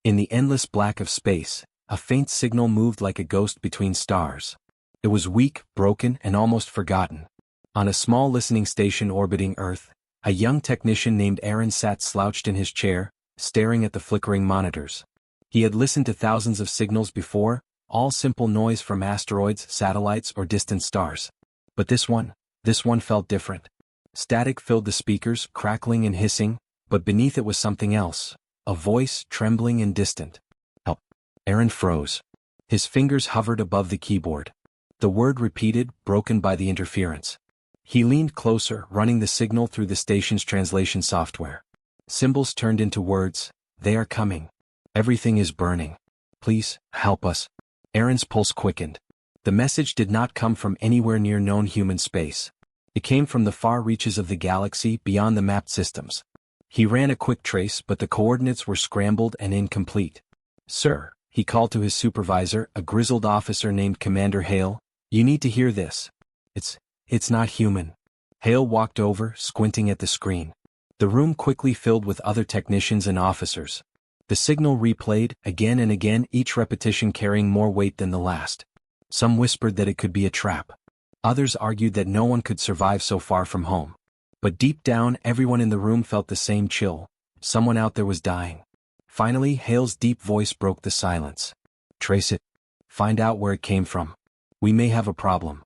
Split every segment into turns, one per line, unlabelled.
In the endless black of space, a faint signal moved like a ghost between stars. It was weak, broken, and almost forgotten. On a small listening station orbiting Earth, a young technician named Aaron sat slouched in his chair, staring at the flickering monitors. He had listened to thousands of signals before, all simple noise from asteroids, satellites, or distant stars. But this one felt different. Static filled the speakers, crackling and hissing, but beneath it was something else, a voice, trembling and distant. Help. Aaron froze. His fingers hovered above the keyboard. The word repeated, broken by the interference. He leaned closer, running the signal through the station's translation software. Symbols turned into words. They are coming. Everything is burning. Please, help us. Aaron's pulse quickened. The message did not come from anywhere near known human space. It came from the far reaches of the galaxy beyond the mapped systems. He ran a quick trace, but the coordinates were scrambled and incomplete. Sir, he called to his supervisor, a grizzled officer named Commander Hale, you need to hear this. It's not human. Hale walked over, squinting at the screen. The room quickly filled with other technicians and officers. The signal replayed, again and again, each repetition carrying more weight than the last. Some whispered that it could be a trap. Others argued that no one could survive so far from home. But deep down, everyone in the room felt the same chill. Someone out there was dying. Finally, Hale's deep voice broke the silence. Trace it. Find out where it came from. We may have a problem.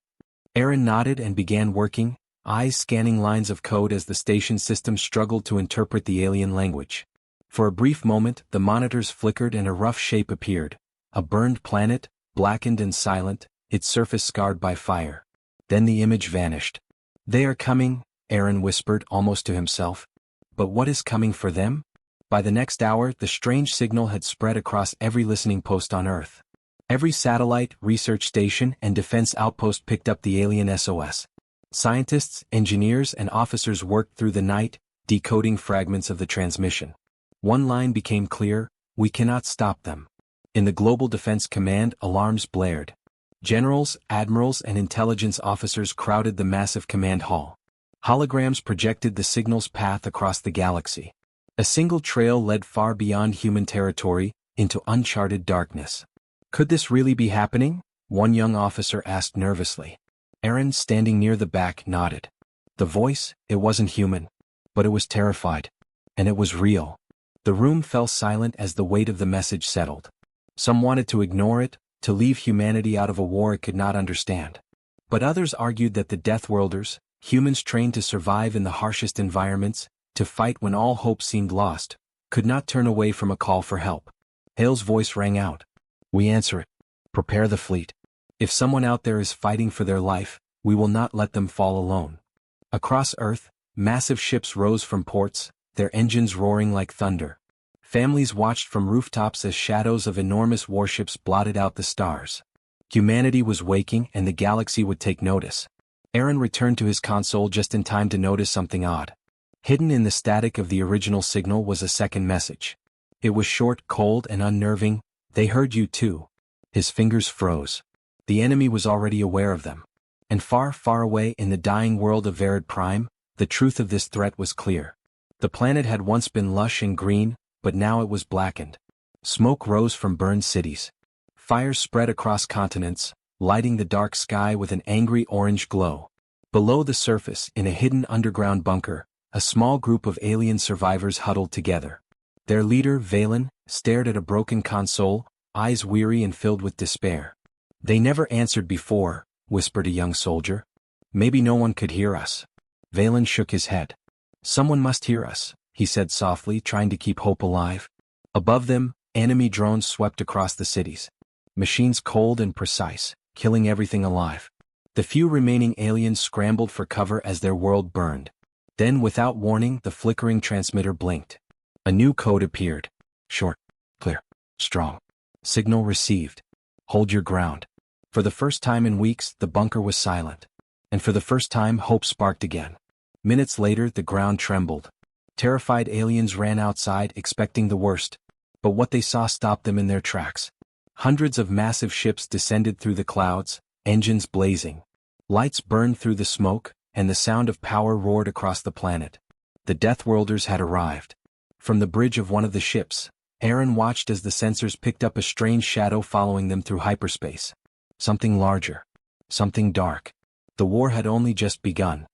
Aaron nodded and began working, eyes scanning lines of code as the station system struggled to interpret the alien language. For a brief moment, the monitors flickered and a rough shape appeared. A burned planet, blackened and silent, its surface scarred by fire. Then the image vanished. They are coming, Aaron whispered almost to himself. But what is coming for them? By the next hour, the strange signal had spread across every listening post on Earth. Every satellite, research station, and defense outpost picked up the alien SOS. Scientists, engineers, and officers worked through the night, decoding fragments of the transmission. One line became clear: we cannot stop them. In the Global Defense Command, alarms blared. Generals, admirals, and intelligence officers crowded the massive command hall. Holograms projected the signal's path across the galaxy. A single trail led far beyond human territory, into uncharted darkness. Could this really be happening? One young officer asked nervously. Aaron, standing near the back, nodded. The voice, it wasn't human. But it was terrified. And it was real. The room fell silent as the weight of the message settled. Some wanted to ignore it, to leave humanity out of a war it could not understand. But others argued that the Deathworlders, humans trained to survive in the harshest environments, to fight when all hope seemed lost, could not turn away from a call for help. Hale's voice rang out. We answer it. Prepare the fleet. If someone out there is fighting for their life, we will not let them fall alone. Across Earth, massive ships rose from ports, their engines roaring like thunder. Families watched from rooftops as shadows of enormous warships blotted out the stars. Humanity was waking and the galaxy would take notice. Aaron returned to his console just in time to notice something odd. Hidden in the static of the original signal was a second message. It was short, cold, and unnerving. They heard you too. His fingers froze. The enemy was already aware of them. And far, far away in the dying world of Verid Prime, the truth of this threat was clear. The planet had once been lush and green, but now it was blackened. Smoke rose from burned cities. Fires spread across continents, lighting the dark sky with an angry orange glow. Below the surface, in a hidden underground bunker, a small group of alien survivors huddled together. Their leader, Valen, stared at a broken console, eyes weary and filled with despair. They never answered before, whispered a young soldier. Maybe no one could hear us. Valen shook his head. Someone must hear us, he said softly, trying to keep hope alive. Above them, enemy drones swept across the cities. Machines cold and precise, killing everything alive. The few remaining aliens scrambled for cover as their world burned. Then, without warning, the flickering transmitter blinked. A new code appeared. Short, clear, strong. Signal received. Hold your ground. For the first time in weeks, the bunker was silent. And for the first time, hope sparked again. Minutes later, the ground trembled. Terrified aliens ran outside, expecting the worst. But what they saw stopped them in their tracks. Hundreds of massive ships descended through the clouds, engines blazing. Lights burned through the smoke, and the sound of power roared across the planet. The Deathworlders had arrived. From the bridge of one of the ships, Aaron watched as the sensors picked up a strange shadow following them through hyperspace. Something larger. Something dark. The war had only just begun.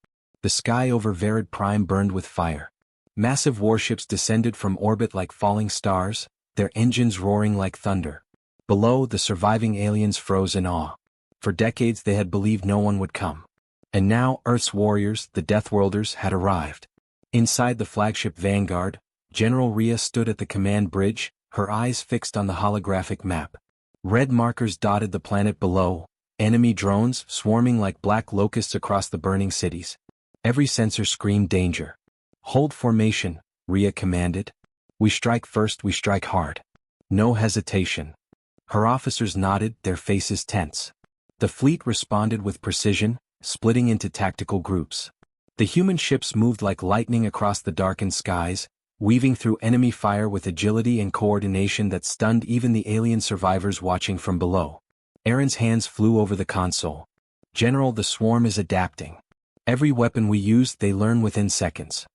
The sky over Verid Prime burned with fire. Massive warships descended from orbit like falling stars, their engines roaring like thunder. Below, the surviving aliens froze in awe. For decades they had believed no one would come. And now Earth's warriors, the Deathworlders, had arrived. Inside the flagship Vanguard, General Rhea stood at the command bridge, her eyes fixed on the holographic map. Red markers dotted the planet below, enemy drones swarming like black locusts across the burning cities. Every sensor screamed danger. "Hold formation," Rhea commanded. "We strike first, we strike hard. No hesitation." Her officers nodded, their faces tense. The fleet responded with precision, splitting into tactical groups. The human ships moved like lightning across the darkened skies, weaving through enemy fire with agility and coordination that stunned even the alien survivors watching from below. Aaron's hands flew over the console. "General, the swarm is adapting. Every weapon we use, they learn within seconds."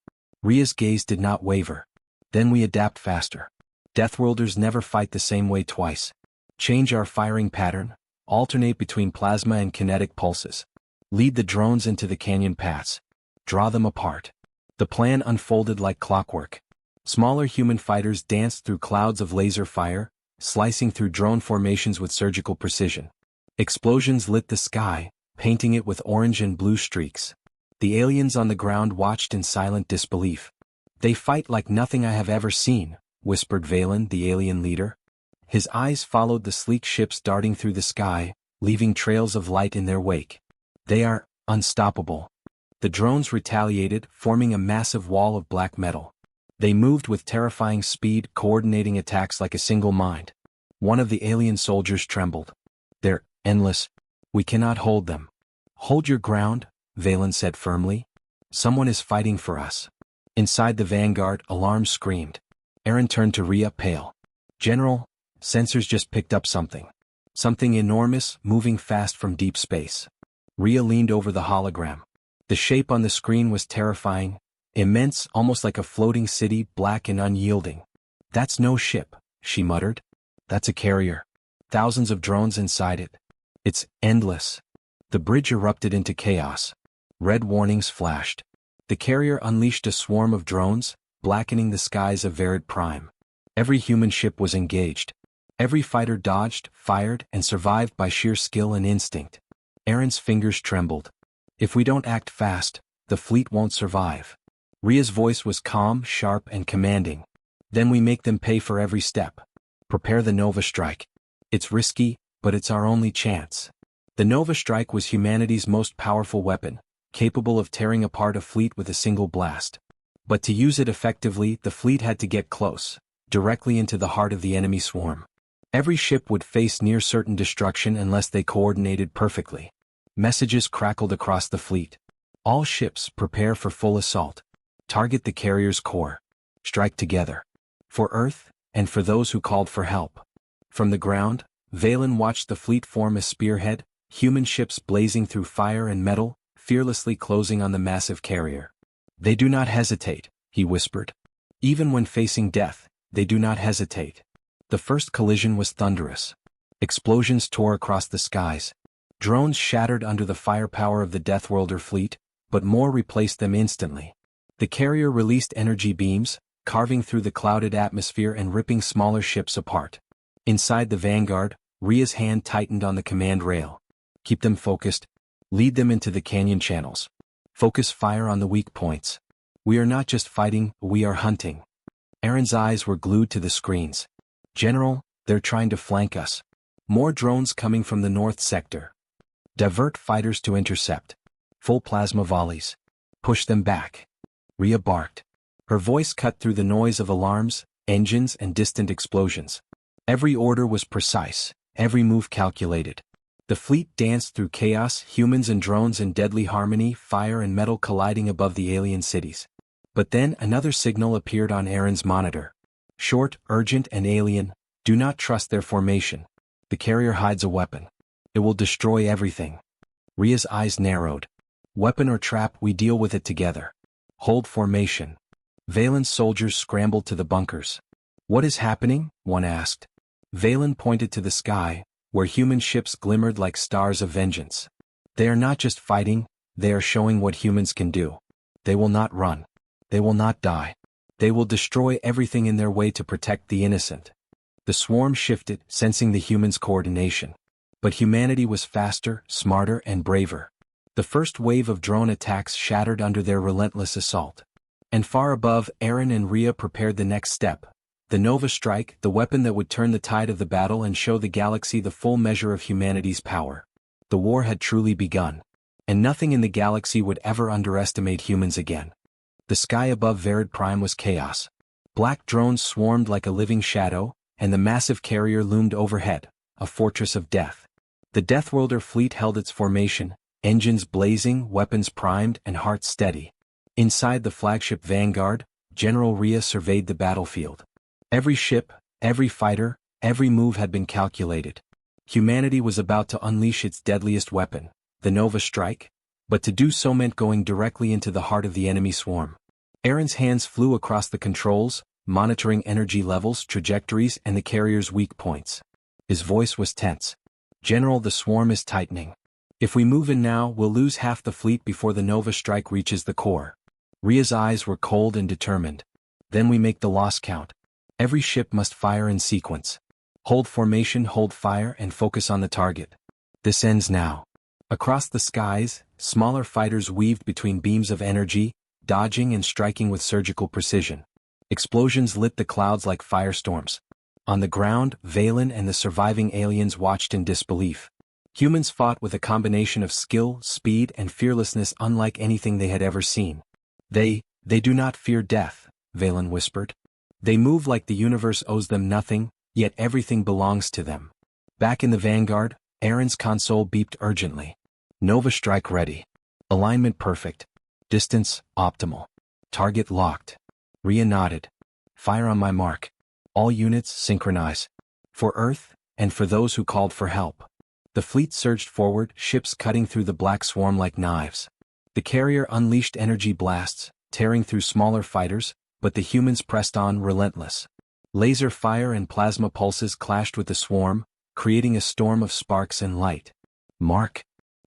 Rhea's gaze did not waver. "Then we adapt faster. Deathworlders never fight the same way twice. Change our firing pattern, alternate between plasma and kinetic pulses. Lead the drones into the canyon paths. Draw them apart." The plan unfolded like clockwork. Smaller human fighters danced through clouds of laser fire, slicing through drone formations with surgical precision. Explosions lit the sky, painting it with orange and blue streaks. The aliens on the ground watched in silent disbelief. "They fight like nothing I have ever seen," whispered Valen, the alien leader. His eyes followed the sleek ships darting through the sky, leaving trails of light in their wake. "They are unstoppable." The drones retaliated, forming a massive wall of black metal. They moved with terrifying speed, coordinating attacks like a single mind. One of the alien soldiers trembled. "They're endless. We cannot hold them." "Hold your ground," Valen said firmly. "Someone is fighting for us." Inside the Vanguard, alarms screamed. Aaron turned to Rhea, pale. "General, sensors just picked up something. Something enormous, moving fast from deep space." Rhea leaned over the hologram. The shape on the screen was terrifying, immense, almost like a floating city, black and unyielding. "That's no ship," she muttered. "That's a carrier. Thousands of drones inside it. It's endless." The bridge erupted into chaos. Red warnings flashed. The carrier unleashed a swarm of drones, blackening the skies of Verid Prime. Every human ship was engaged. Every fighter dodged, fired, and survived by sheer skill and instinct. Aaron's fingers trembled. "If we don't act fast, the fleet won't survive." Rhea's voice was calm, sharp, and commanding. "Then we make them pay for every step. Prepare the Nova Strike. It's risky, but it's our only chance." The Nova Strike was humanity's most powerful weapon, capable of tearing apart a fleet with a single blast. But to use it effectively, the fleet had to get close, directly into the heart of the enemy swarm. Every ship would face near certain destruction unless they coordinated perfectly. Messages crackled across the fleet. "All ships, prepare for full assault. Target the carrier's core. Strike together. For Earth, and for those who called for help." From the ground, Valen watched the fleet form a spearhead, human ships blazing through fire and metal, fearlessly closing on the massive carrier. "They do not hesitate," he whispered. "Even when facing death, they do not hesitate." The first collision was thunderous. Explosions tore across the skies. Drones shattered under the firepower of the Deathworlder fleet, but more replaced them instantly. The carrier released energy beams, carving through the clouded atmosphere and ripping smaller ships apart. Inside the Vanguard, Rhea's hand tightened on the command rail. "Keep them focused. Lead them into the canyon channels. Focus fire on the weak points. We are not just fighting, we are hunting." Aaron's eyes were glued to the screens. "General, they're trying to flank us. More drones coming from the north sector. Divert fighters to intercept. Full plasma volleys. Push them back." Rhea barked. Her voice cut through the noise of alarms, engines, and distant explosions. Every order was precise, every move calculated. The fleet danced through chaos, humans and drones in deadly harmony, fire and metal colliding above the alien cities. But then another signal appeared on Aaron's monitor. Short, urgent, and alien. "Do not trust their formation. The carrier hides a weapon. It will destroy everything." Rhea's eyes narrowed. "Weapon or trap, we deal with it together. Hold formation." Valen's soldiers scrambled to the bunkers. What is happening? One asked. Valen pointed to the sky, where human ships glimmered like stars of vengeance. They are not just fighting, they are showing what humans can do. They will not run. They will not die. They will destroy everything in their way to protect the innocent. The swarm shifted, sensing the humans' coordination. But humanity was faster, smarter, and braver. The first wave of drone attacks shattered under their relentless assault. And far above, Aaron and Rhea prepared the next step. The Nova Strike, the weapon that would turn the tide of the battle and show the galaxy the full measure of humanity's power. The war had truly begun. And nothing in the galaxy would ever underestimate humans again. The sky above Verid Prime was chaos. Black drones swarmed like a living shadow, and the massive carrier loomed overhead, a fortress of death. The Deathworlder fleet held its formation, engines blazing, weapons primed, and hearts steady. Inside the flagship Vanguard, General Rhea surveyed the battlefield. Every ship, every fighter, every move had been calculated. Humanity was about to unleash its deadliest weapon, the Nova Strike, but to do so meant going directly into the heart of the enemy swarm. Aaron's hands flew across the controls, monitoring energy levels, trajectories, and the carrier's weak points. His voice was tense. General, the swarm is tightening. If we move in now, we'll lose half the fleet before the Nova Strike reaches the core. Rhea's eyes were cold and determined. Then we make the loss count. Every ship must fire in sequence. Hold formation, hold fire, and focus on the target. This ends now. Across the skies, smaller fighters weaved between beams of energy, dodging and striking with surgical precision. Explosions lit the clouds like firestorms. On the ground, Valen and the surviving aliens watched in disbelief. Humans fought with a combination of skill, speed, and fearlessness unlike anything they had ever seen. They do not fear death, Valen whispered. They move like the universe owes them nothing, yet everything belongs to them. Back in the Vanguard, Aaron's console beeped urgently. Nova Strike ready. Alignment perfect. Distance, optimal. Target locked. Rhea nodded. Fire on my mark. All units synchronize. For Earth, and for those who called for help. The fleet surged forward, ships cutting through the black swarm like knives. The carrier unleashed energy blasts, tearing through smaller fighters, but the humans pressed on, relentless. Laser fire and plasma pulses clashed with the swarm, creating a storm of sparks and light. Mark!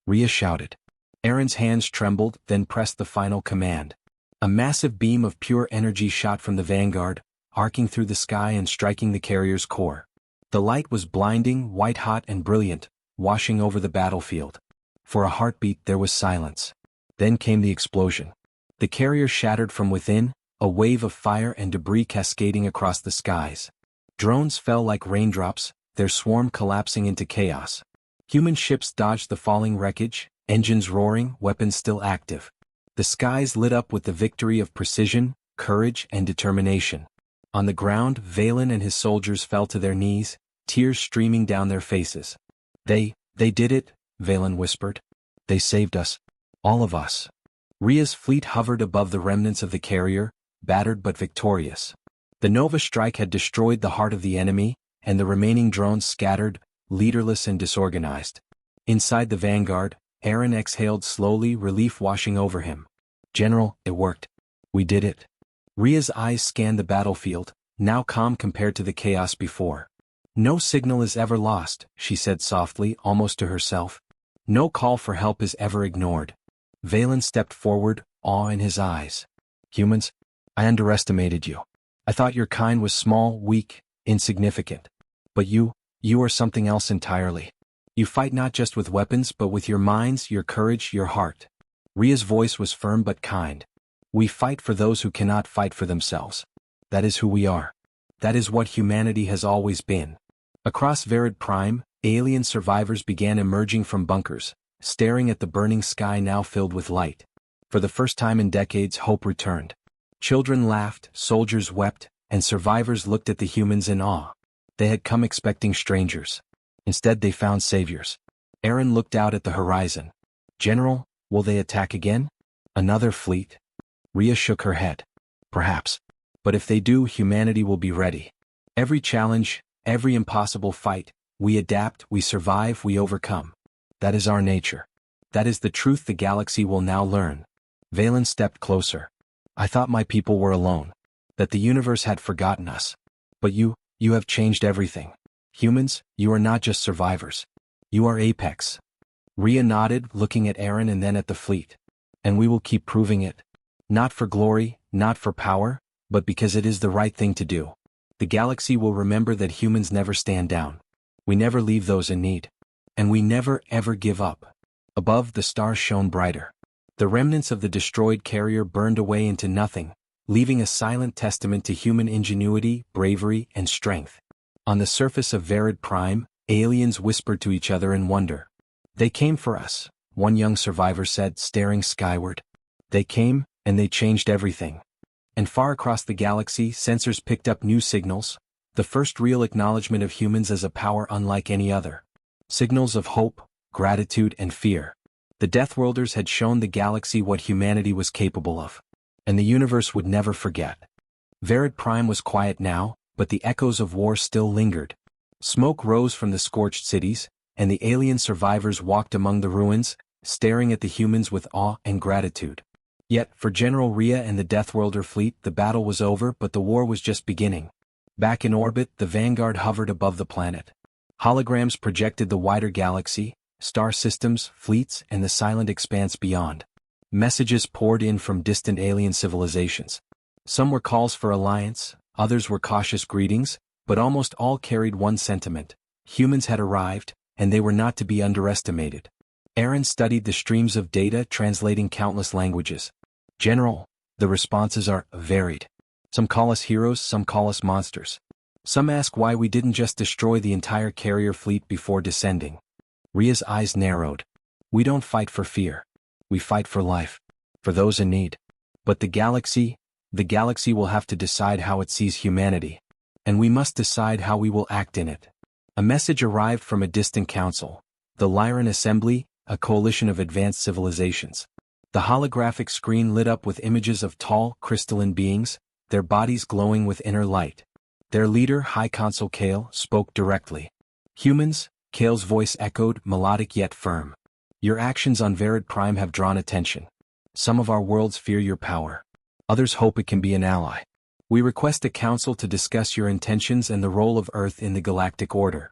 Rhea shouted. Aaron's hands trembled, then pressed the final command. A massive beam of pure energy shot from the Vanguard, arcing through the sky and striking the carrier's core. The light was blinding, white-hot and brilliant, washing over the battlefield. For a heartbeat there was silence. Then came the explosion. The carrier shattered from within, a wave of fire and debris cascading across the skies. Drones fell like raindrops, their swarm collapsing into chaos. Human ships dodged the falling wreckage, engines roaring, weapons still active. The skies lit up with the victory of precision, courage, and determination. On the ground, Valen and his soldiers fell to their knees, tears streaming down their faces. They did it, Valen whispered. They saved us. All of us. Rhea's fleet hovered above the remnants of the carrier, battered but victorious. The Nova Strike had destroyed the heart of the enemy, and the remaining drones scattered, leaderless and disorganized. Inside the Vanguard, Aaron exhaled slowly, relief washing over him. General, it worked. We did it. Rhea's eyes scanned the battlefield, now calm compared to the chaos before. No signal is ever lost, she said softly, almost to herself. No call for help is ever ignored. Valen stepped forward, awe in his eyes. Humans, I underestimated you. I thought your kind was small, weak, insignificant. But you are something else entirely. You fight not just with weapons but with your minds, your courage, your heart. Rhea's voice was firm but kind. We fight for those who cannot fight for themselves. That is who we are. That is what humanity has always been. Across Verid Prime, alien survivors began emerging from bunkers, staring at the burning sky now filled with light. For the first time in decades, hope returned. Children laughed, soldiers wept, and survivors looked at the humans in awe. They had come expecting strangers. Instead they found saviors. Aaron looked out at the horizon. General, will they attack again? Another fleet? Rhea shook her head. Perhaps. But if they do, humanity will be ready. Every challenge, every impossible fight, we adapt, we survive, we overcome. That is our nature. That is the truth the galaxy will now learn. Valen stepped closer. I thought my people were alone. That the universe had forgotten us. But you have changed everything. Humans, you are not just survivors. You are apex. Rhea nodded, looking at Aaron and then at the fleet. And we will keep proving it. Not for glory, not for power, but because it is the right thing to do. The galaxy will remember that humans never stand down. We never leave those in need. And we never ever give up. Above, the stars shone brighter. The remnants of the destroyed carrier burned away into nothing, leaving a silent testament to human ingenuity, bravery, and strength. On the surface of Verid Prime, aliens whispered to each other in wonder. They came for us, one young survivor said, staring skyward. They came, and they changed everything. And far across the galaxy, sensors picked up new signals, the first real acknowledgement of humans as a power unlike any other. Signals of hope, gratitude, and fear. The Deathworlders had shown the galaxy what humanity was capable of. And the universe would never forget. Verid Prime was quiet now, but the echoes of war still lingered. Smoke rose from the scorched cities, and the alien survivors walked among the ruins, staring at the humans with awe and gratitude. Yet, for General Rhea and the Deathworlder fleet, the battle was over, but the war was just beginning. Back in orbit, the Vanguard hovered above the planet. Holograms projected the wider galaxy, star systems, fleets, and the silent expanse beyond. Messages poured in from distant alien civilizations. Some were calls for alliance, others were cautious greetings, but almost all carried one sentiment. Humans had arrived, and they were not to be underestimated. Aaron studied the streams of data, translating countless languages. General, the responses are varied. Some call us heroes, some call us monsters. Some ask why we didn't just destroy the entire carrier fleet before descending. Rhea's eyes narrowed. We don't fight for fear. We fight for life. For those in need. But the galaxy will have to decide how it sees humanity. And we must decide how we will act in it. A message arrived from a distant council. The Lyran Assembly, a coalition of advanced civilizations. The holographic screen lit up with images of tall, crystalline beings, their bodies glowing with inner light. Their leader, High Consul Kale, spoke directly. Humans, Kale's voice echoed, melodic yet firm. Your actions on Verid Prime have drawn attention. Some of our worlds fear your power. Others hope it can be an ally. We request a council to discuss your intentions and the role of Earth in the galactic order.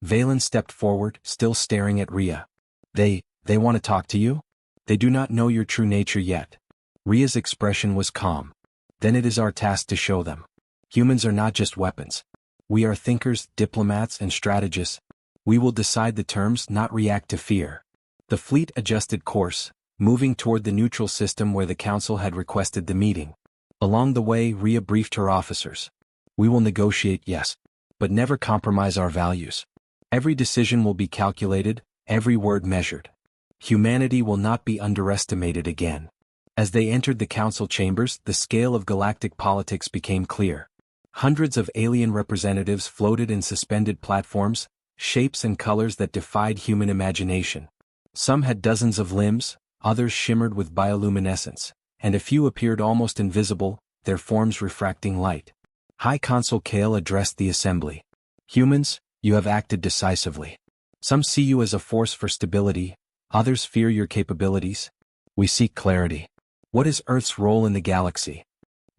Valen stepped forward, still staring at Rhea. They want to talk to you? They do not know your true nature yet. Rhea's expression was calm. Then it is our task to show them. Humans are not just weapons. We are thinkers, diplomats, and strategists. We will decide the terms, not react to fear. The fleet adjusted course, moving toward the neutral system where the council had requested the meeting. Along the way, Rhea briefed her officers. We will negotiate, yes, but never compromise our values. Every decision will be calculated, every word measured. Humanity will not be underestimated again. As they entered the council chambers, the scale of galactic politics became clear. Hundreds of alien representatives floated in suspended platforms, shapes and colors that defied human imagination. Some had dozens of limbs, others shimmered with bioluminescence, and a few appeared almost invisible, their forms refracting light. High Consul Kale addressed the assembly. Humans, you have acted decisively. Some see you as a force for stability, others fear your capabilities. We seek clarity. What is Earth's role in the galaxy?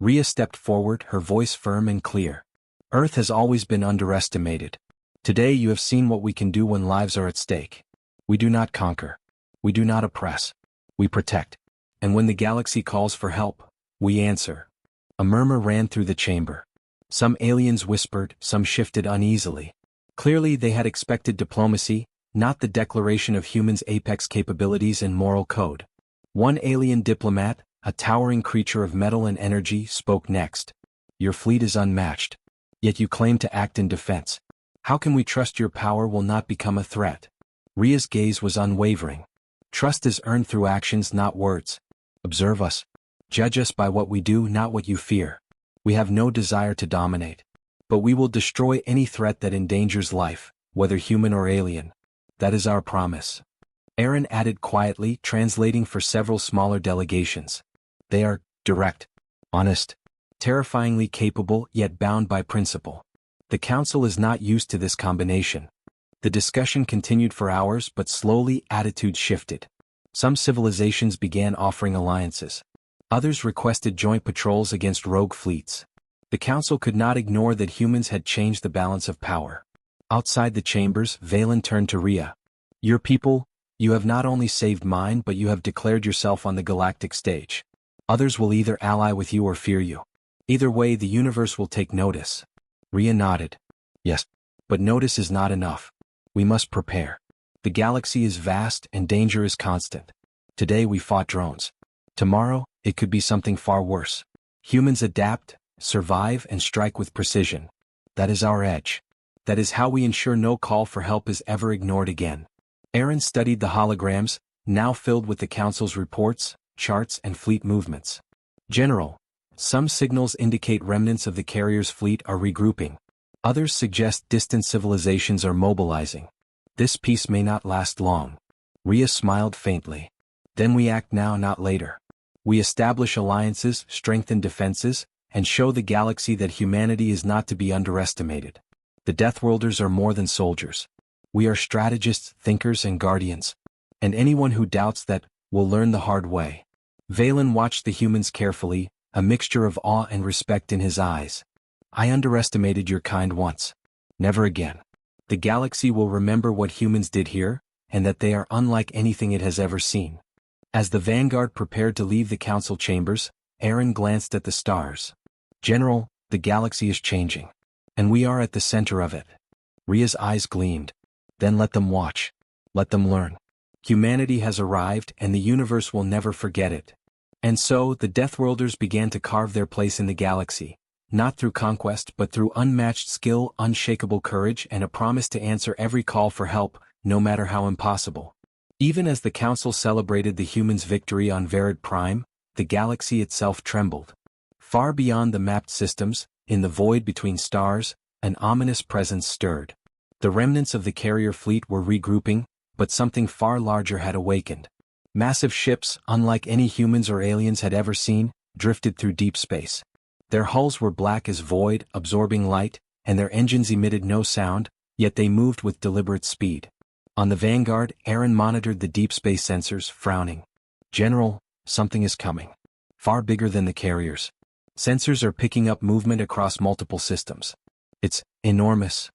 Rhea stepped forward, her voice firm and clear. Earth has always been underestimated. Today you have seen what we can do when lives are at stake. We do not conquer. We do not oppress. We protect. And when the galaxy calls for help, we answer. A murmur ran through the chamber. Some aliens whispered, some shifted uneasily. Clearly they had expected diplomacy, not the declaration of humans' apex capabilities and moral code. One alien diplomat, a towering creature of metal and energy, spoke next. Your fleet is unmatched. Yet you claim to act in defense. How can we trust your power will not become a threat? Rhea's gaze was unwavering. Trust is earned through actions, not words. Observe us. Judge us by what we do, not what you fear. We have no desire to dominate. But we will destroy any threat that endangers life, whether human or alien. That is our promise. Aaron added quietly, translating for several smaller delegations. They are direct, honest, terrifyingly capable, yet bound by principle. The council is not used to this combination. The discussion continued for hours, but slowly attitudes shifted. Some civilizations began offering alliances. Others requested joint patrols against rogue fleets. The council could not ignore that humans had changed the balance of power. Outside the chambers, Valen turned to Rhea. Your people, you have not only saved mine but you have declared yourself on the galactic stage. Others will either ally with you or fear you. Either way, the universe will take notice. Rhea nodded. Yes, but notice is not enough. We must prepare. The galaxy is vast and danger is constant. Today we fought drones. Tomorrow, it could be something far worse. Humans adapt, survive, and strike with precision. That is our edge. That is how we ensure no call for help is ever ignored again. Aaron studied the holograms, now filled with the Council's reports, charts, and fleet movements. General, some signals indicate remnants of the carrier's fleet are regrouping. Others suggest distant civilizations are mobilizing. This peace may not last long. Rhea smiled faintly. Then we act now, not later. We establish alliances, strengthen defenses, and show the galaxy that humanity is not to be underestimated. The Deathworlders are more than soldiers. We are strategists, thinkers, and guardians. And anyone who doubts that will learn the hard way. Valen watched the humans carefully, a mixture of awe and respect in his eyes. I underestimated your kind once. Never again. The galaxy will remember what humans did here, and that they are unlike anything it has ever seen. As the vanguard prepared to leave the council chambers, Aaron glanced at the stars. General, the galaxy is changing. And we are at the center of it. Rhea's eyes gleamed. Then let them watch. Let them learn. Humanity has arrived and the universe will never forget it. And so, the Deathworlders began to carve their place in the galaxy, not through conquest but through unmatched skill, unshakable courage, and a promise to answer every call for help, no matter how impossible. Even as the Council celebrated the humans' victory on Verid Prime, the galaxy itself trembled. Far beyond the mapped systems, in the void between stars, an ominous presence stirred. The remnants of the carrier fleet were regrouping, but something far larger had awakened. Massive ships, unlike any humans or aliens had ever seen, drifted through deep space. Their hulls were black as void, absorbing light, and their engines emitted no sound, yet they moved with deliberate speed. On the vanguard, Aaron monitored the deep space sensors, frowning. General, something is coming. Far bigger than the carriers. Sensors are picking up movement across multiple systems. It's enormous.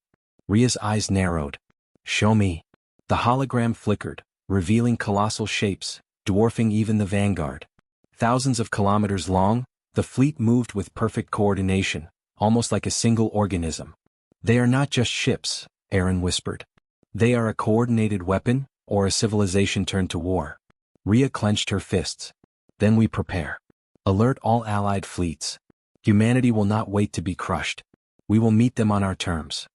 Rhea's eyes narrowed. Show me. The hologram flickered, revealing colossal shapes, dwarfing even the vanguard. Thousands of kilometers long, the fleet moved with perfect coordination, almost like a single organism. They are not just ships, Aaron whispered. They are a coordinated weapon, or a civilization turned to war. Rhea clenched her fists. Then we prepare. Alert all allied fleets. Humanity will not wait to be crushed. We will meet them on our terms.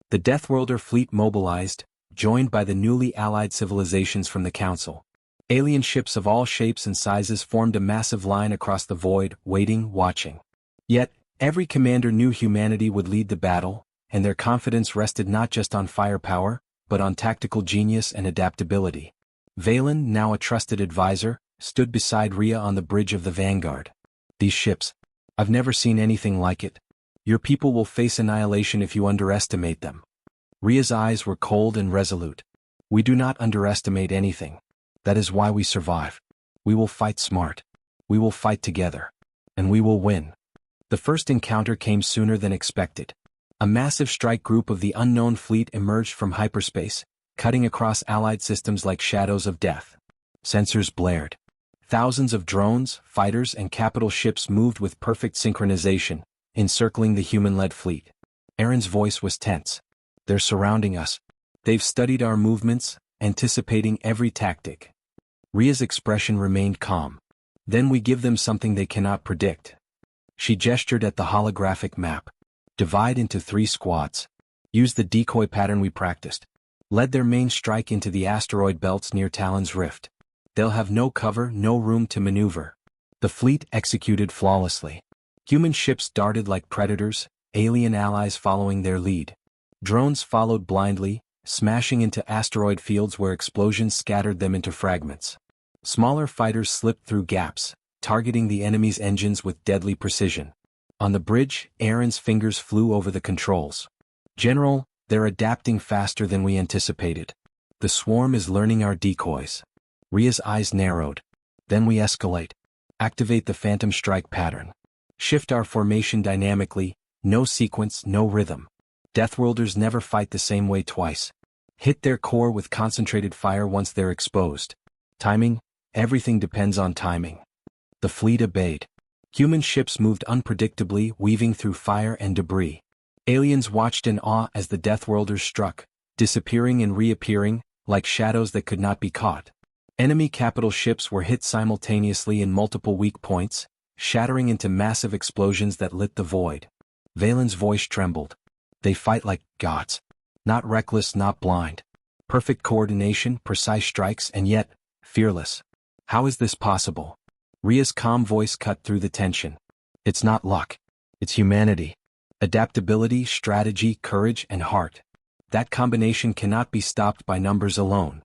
The Deathworlder fleet mobilized, joined by the newly allied civilizations from the Council. Alien ships of all shapes and sizes formed a massive line across the void, waiting, watching. Yet, every commander knew humanity would lead the battle, and their confidence rested not just on firepower, but on tactical genius and adaptability. Valen, now a trusted advisor, stood beside Rhea on the bridge of the vanguard. These ships. I've never seen anything like it. Your people will face annihilation if you underestimate them. Rhea's eyes were cold and resolute. We do not underestimate anything. That is why we survive. We will fight smart. We will fight together. And we will win. The first encounter came sooner than expected. A massive strike group of the unknown fleet emerged from hyperspace, cutting across allied systems like shadows of death. Sensors blared. Thousands of drones, fighters, and capital ships moved with perfect synchronization, encircling the human-led fleet. Aaron's voice was tense. They're surrounding us. They've studied our movements, anticipating every tactic. Rhea's expression remained calm. Then we give them something they cannot predict. She gestured at the holographic map. Divide into 3 squads. Use the decoy pattern we practiced. Led their main strike into the asteroid belts near Talon's Rift. They'll have no cover, no room to maneuver. The fleet executed flawlessly. Human ships darted like predators, alien allies following their lead. Drones followed blindly, smashing into asteroid fields where explosions scattered them into fragments. Smaller fighters slipped through gaps, targeting the enemy's engines with deadly precision. On the bridge, Aaron's fingers flew over the controls. General, they're adapting faster than we anticipated. The swarm is learning our decoys. Rhea's eyes narrowed. Then we escalate. Activate the Phantom Strike pattern. Shift our formation dynamically, No sequence, no rhythm. Deathworlders never fight the same way twice. Hit their core with concentrated fire once they're exposed. Timing? Everything depends on timing. The fleet obeyed. Human ships moved unpredictably, weaving through fire and debris. Aliens watched in awe as the Deathworlders struck, disappearing and reappearing, like shadows that could not be caught. Enemy capital ships were hit simultaneously in multiple weak points, shattering into massive explosions that lit the void. Valen's voice trembled. They fight like gods. Not reckless, not blind. Perfect coordination, precise strikes, and yet, fearless. How is this possible? Rhea's calm voice cut through the tension. It's not luck. It's humanity. Adaptability, strategy, courage, and heart. That combination cannot be stopped by numbers alone.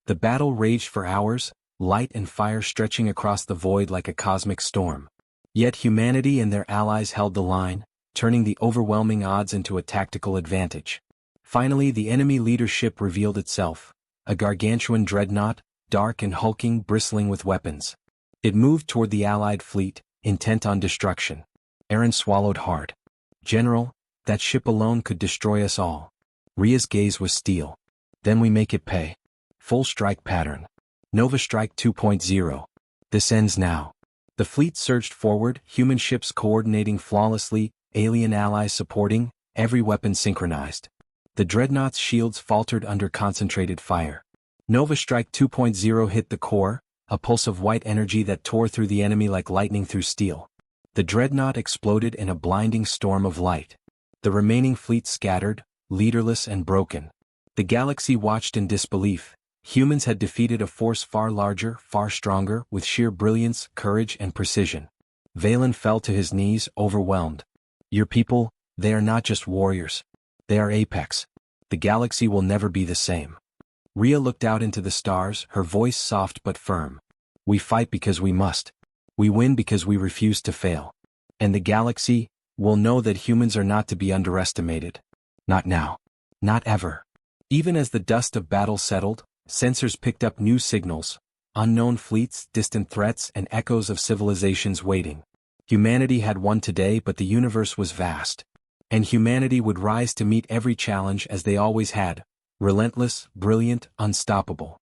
The battle raged for hours, light and fire stretching across the void like a cosmic storm. Yet humanity and their allies held the line, turning the overwhelming odds into a tactical advantage. Finally, the enemy leadership revealed itself, a gargantuan dreadnought, dark and hulking, bristling with weapons. It moved toward the Allied fleet, intent on destruction. Aaron swallowed hard. General, that ship alone could destroy us all. Rhea's gaze was steel. Then we make it pay. Full strike pattern. Nova Strike 2.0. This ends now. The fleet surged forward, human ships coordinating flawlessly, alien allies supporting, every weapon synchronized. The dreadnought's shields faltered under concentrated fire. Nova Strike 2.0 hit the core, a pulse of white energy that tore through the enemy like lightning through steel. The dreadnought exploded in a blinding storm of light. The remaining fleet scattered, leaderless and broken. The galaxy watched in disbelief. Humans had defeated a force far larger, far stronger, with sheer brilliance, courage, and precision. Valen fell to his knees, overwhelmed. Your people, they are not just warriors. They are apex. The galaxy will never be the same. Rhea looked out into the stars, her voice soft but firm. We fight because we must. We win because we refuse to fail. And the galaxy will know that humans are not to be underestimated. Not now. Not ever. Even as the dust of battle settled, sensors picked up new signals, unknown fleets, distant threats, and echoes of civilizations waiting. Humanity had won today, but the universe was vast. And humanity would rise to meet every challenge as they always had, relentless, brilliant, unstoppable.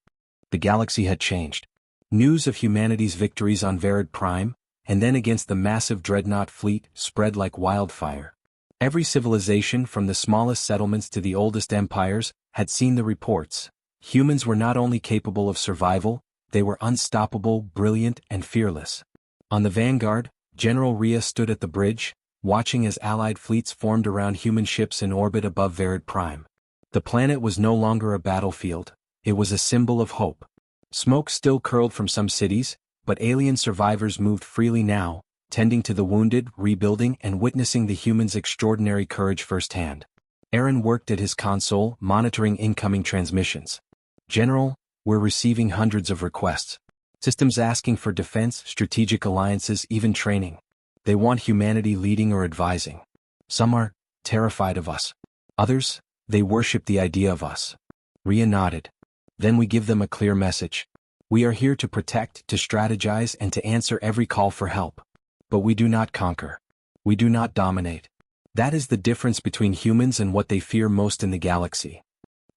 The galaxy had changed. News of humanity's victories on Verid Prime, and then against the massive dreadnought fleet, spread like wildfire. Every civilization, from the smallest settlements to the oldest empires, had seen the reports. Humans were not only capable of survival, they were unstoppable, brilliant, and fearless. On the vanguard, General Rhea stood at the bridge, watching as Allied fleets formed around human ships in orbit above Verid Prime. The planet was no longer a battlefield, it was a symbol of hope. Smoke still curled from some cities, but alien survivors moved freely now, tending to the wounded, rebuilding, and witnessing the humans' extraordinary courage firsthand. Aaron worked at his console, monitoring incoming transmissions. General, we're receiving hundreds of requests. Systems asking for defense, strategic alliances, even training. They want humanity leading or advising. Some are terrified of us. Others, they worship the idea of us. Rhea nodded. Then we give them a clear message. We are here to protect, to strategize, and to answer every call for help. But we do not conquer. We do not dominate. That is the difference between humans and what they fear most in the galaxy.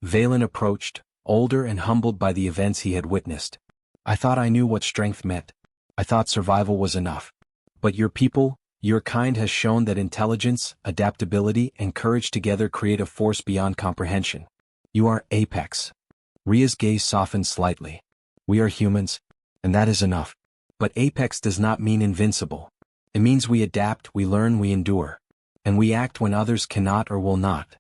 Valen approached, older and humbled by the events he had witnessed. I thought I knew what strength meant. I thought survival was enough. But your people, your kind has shown that intelligence, adaptability, and courage together create a force beyond comprehension. You are apex. Rhea's gaze softened slightly. We are humans, and that is enough. But apex does not mean invincible. It means we adapt, we learn, we endure. And we act when others cannot or will not.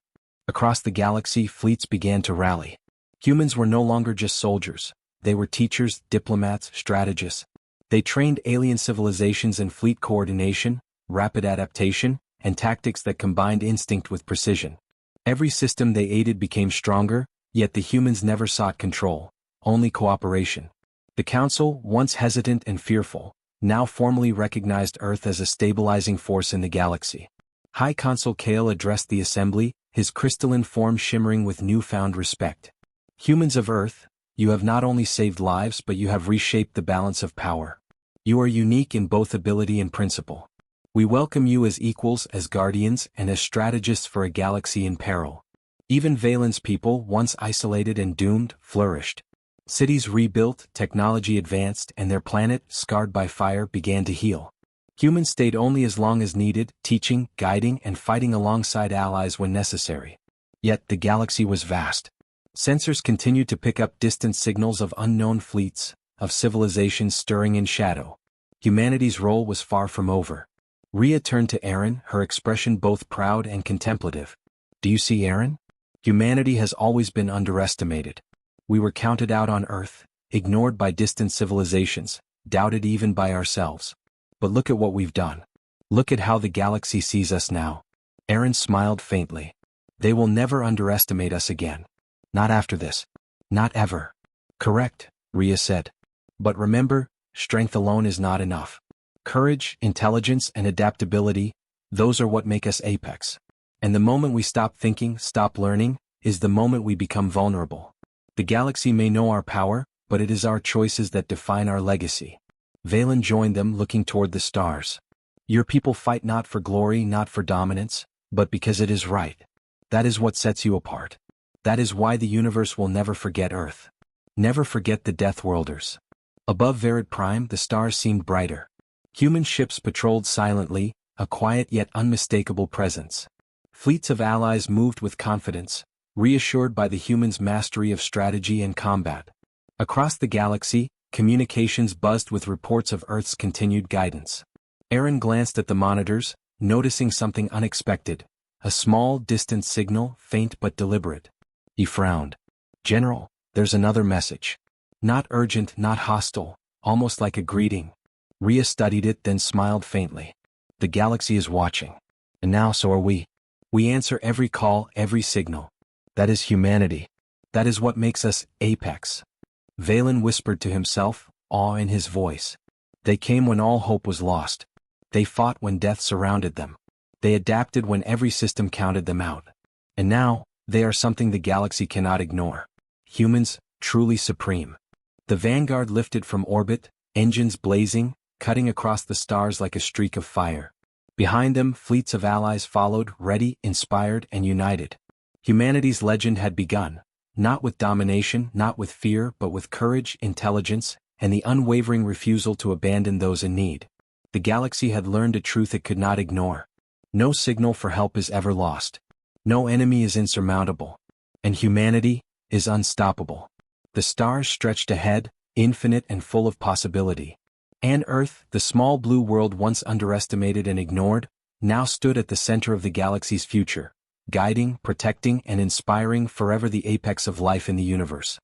Across the galaxy, fleets began to rally. Humans were no longer just soldiers. They were teachers, diplomats, strategists. They trained alien civilizations in fleet coordination, rapid adaptation, and tactics that combined instinct with precision. Every system they aided became stronger, yet the humans never sought control, only cooperation. The Council, once hesitant and fearful, now formally recognized Earth as a stabilizing force in the galaxy. High Consul Kale addressed the assembly, his crystalline form shimmering with newfound respect. Humans of Earth, you have not only saved lives but you have reshaped the balance of power. You are unique in both ability and principle. We welcome you as equals, as guardians, and as strategists for a galaxy in peril. Even Valen's people, once isolated and doomed, flourished. Cities rebuilt, technology advanced, and their planet, scarred by fire, began to heal. Humans stayed only as long as needed, teaching, guiding, and fighting alongside allies when necessary. Yet the galaxy was vast. Sensors continued to pick up distant signals of unknown fleets, of civilizations stirring in shadow. Humanity's role was far from over. Rhea turned to Aaron, her expression both proud and contemplative. Do you see, Aaron? Humanity has always been underestimated. We were counted out on Earth, ignored by distant civilizations, doubted even by ourselves. But look at what we've done. Look at how the galaxy sees us now. Aaron smiled faintly. They will never underestimate us again. Not after this. Not ever. Correct, Rhea said. But remember, strength alone is not enough. Courage, intelligence, and adaptability, those are what make us apex. And the moment we stop thinking, stop learning, is the moment we become vulnerable. The galaxy may know our power, but it is our choices that define our legacy. Valen joined them, looking toward the stars. Your people fight not for glory, not for dominance, but because it is right. That is what sets you apart. That is why the universe will never forget Earth. Never forget the Deathworlders. Above Verid Prime, the stars seemed brighter. Human ships patrolled silently, a quiet yet unmistakable presence. Fleets of allies moved with confidence, reassured by the humans' mastery of strategy and combat. Across the galaxy, communications buzzed with reports of Earth's continued guidance. Aaron glanced at the monitors, noticing something unexpected. A small, distant signal, faint but deliberate. He frowned. General, there's another message. Not urgent, not hostile, almost like a greeting. Rhea studied it, then smiled faintly. The galaxy is watching. And now so are we. We answer every call, every signal. That is humanity. That is what makes us apex. Valen whispered to himself, awe in his voice. They came when all hope was lost. They fought when death surrounded them. They adapted when every system counted them out. And now, they are something the galaxy cannot ignore. Humans, truly supreme. The Vanguard lifted from orbit, engines blazing, cutting across the stars like a streak of fire. Behind them, fleets of allies followed, ready, inspired, and united. Humanity's legend had begun, not with domination, not with fear, but with courage, intelligence, and the unwavering refusal to abandon those in need. The galaxy had learned a truth it could not ignore. No signal for help is ever lost. No enemy is insurmountable. And humanity is unstoppable. The stars stretched ahead, infinite and full of possibility. And Earth, the small blue world once underestimated and ignored, now stood at the center of the galaxy's future, guiding, protecting, and inspiring forever the apex of life in the universe.